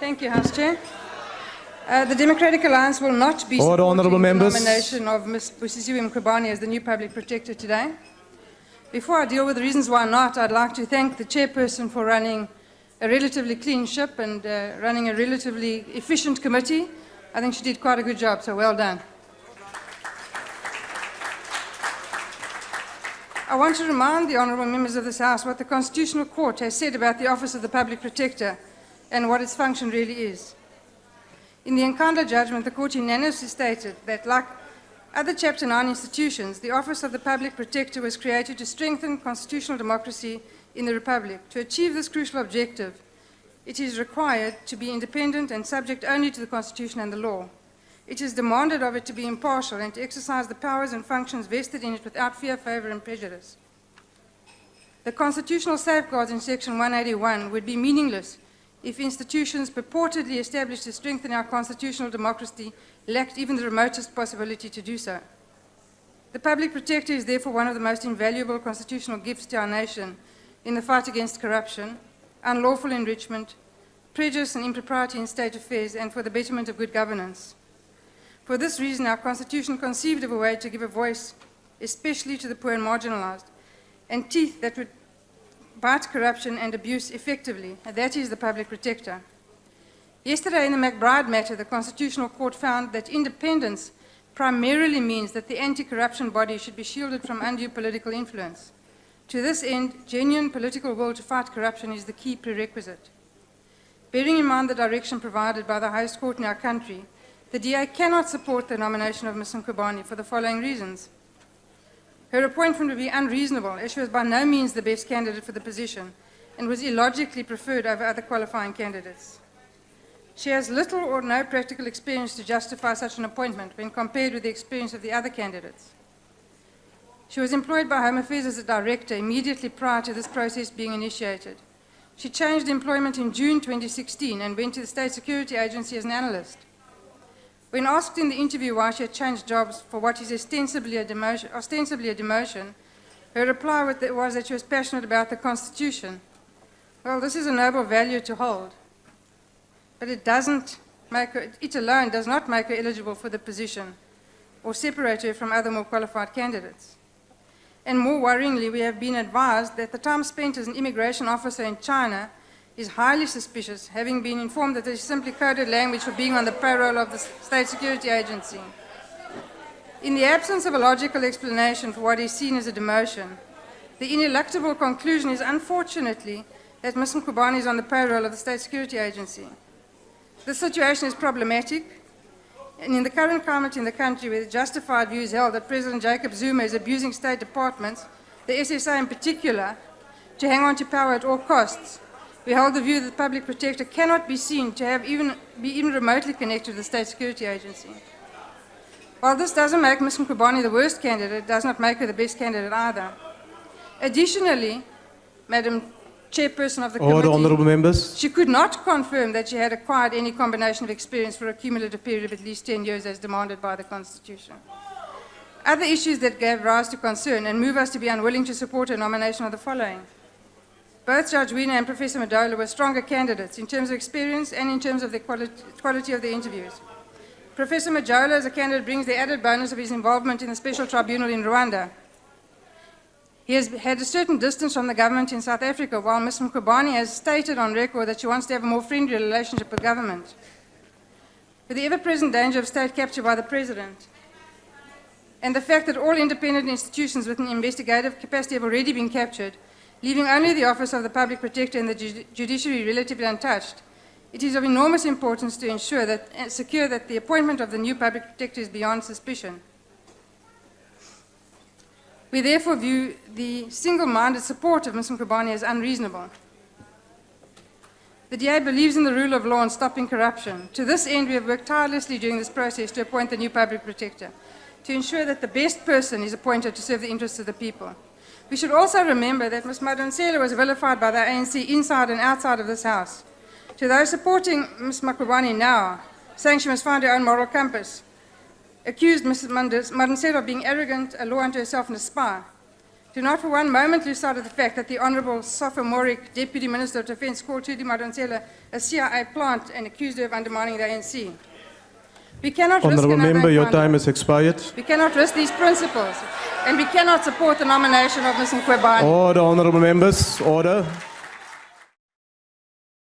Thank you, House Chair. The Democratic Alliance will not be Order, honourable supporting the members. nomination of Ms. Busisiwe Mkhwebane as the new Public Protector today. Before I deal with the reasons why not, I'd like to thank the Chairperson for running a relatively clean ship and running a relatively efficient committee. I think she did quite a good job, so well done. I want to remind the honourable members of this House what the Constitutional Court has said about the Office of the Public Protector and what its function really is. In the Nkandla judgment, the Court unanimously stated that, like other Chapter 9 institutions, the Office of the Public Protector was created to strengthen constitutional democracy in the Republic. To achieve this crucial objective, it is required to be independent and subject only to the Constitution and the law. It is demanded of it to be impartial and to exercise the powers and functions vested in it without fear, favour and prejudice. The constitutional safeguards in Section 181 would be meaningless if institutions purportedly established to strengthen our constitutional democracy lacked even the remotest possibility to do so. The Public Protector is therefore one of the most invaluable constitutional gifts to our nation in the fight against corruption, unlawful enrichment, prejudice and impropriety in state affairs, and for the betterment of good governance. For this reason, our Constitution conceived of a way to give a voice, especially to the poor and marginalised, and teeth that would bite corruption and abuse effectively, and that is the Public Protector. Yesterday in the McBride matter, the Constitutional Court found that independence primarily means that the anti-corruption body should be shielded from undue political influence. To this end, genuine political will to fight corruption is the key prerequisite. Bearing in mind the direction provided by the highest court in our country, the DA cannot support the nomination of Ms. Mkhwebane for the following reasons. Her appointment would be unreasonable, as she was by no means the best candidate for the position and was illogically preferred over other qualifying candidates. She has little or no practical experience to justify such an appointment when compared with the experience of the other candidates. She was employed by Home Affairs as a director immediately prior to this process being initiated. She changed employment in June 2016 and went to the State Security Agency as an analyst. When asked in the interview why she had changed jobs for what is ostensibly a demotion, her reply was that she was passionate about the Constitution. Well, this is a noble value to hold, but it alone does not make her eligible for the position or separate her from other more qualified candidates. And more worryingly, we have been advised that the time spent as an immigration officer in China is highly suspicious, having been informed that it is simply coded language for being on the payroll of the State Security Agency. In the absence of a logical explanation for what is seen as a demotion, the ineluctable conclusion is unfortunately that Ms. Mkhwebane is on the payroll of the State Security Agency. This situation is problematic, and in the current climate in the country where the justified view is held that President Jacob Zuma is abusing state departments, the SSA in particular, to hang on to power at all costs, we hold the view that the Public Protector cannot be seen to be even remotely connected to the State Security Agency. While this doesn't make Ms. Mkhwebane the worst candidate, it does not make her the best candidate either. Additionally, Madam Chairperson of the Order, honourable members. she could not confirm that she had acquired any combination of experience for a cumulative period of at least 10 years as demanded by the Constitution. Other issues that gave rise to concern and move us to be unwilling to support her nomination are the following. Both Judge Wiener and Professor Madola were stronger candidates in terms of experience and in terms of the quality of the interviews. Professor Madola as a candidate brings the added bonus of his involvement in the Special Tribunal in Rwanda. He has had a certain distance from the government in South Africa, while Ms. Mkhwebane has stated on record that she wants to have a more friendly relationship with government. With the ever-present danger of state capture by the President, and the fact that all independent institutions with an investigative capacity have already been captured, leaving only the Office of the Public Protector and the judiciary relatively untouched, it is of enormous importance to ensure that and secure that the appointment of the new Public Protector is beyond suspicion. We therefore view the single-minded support of Ms. Mkhwebane as unreasonable. The DA believes in the rule of law and stopping corruption. To this end, we have worked tirelessly during this process to appoint the new Public Protector, to ensure that the best person is appointed to serve the interests of the people. We should also remember that Ms. Madonsela was vilified by the ANC inside and outside of this House. To those supporting Ms. Mkhwebane now, saying she must find her own moral compass, accused Ms. Madonsela of being arrogant, a law unto herself and a spy. Do not for one moment lose sight of the fact that the Honourable Sophomoric Deputy Minister of Defence called Trudy Madonsela a CIA plant and accused her of undermining the ANC. We cannot risk Honourable another Member, your encounter. time has expired. We cannot risk these principles, and we cannot support the nomination of Ms. Mkhwebane. Order, Honourable Members, order.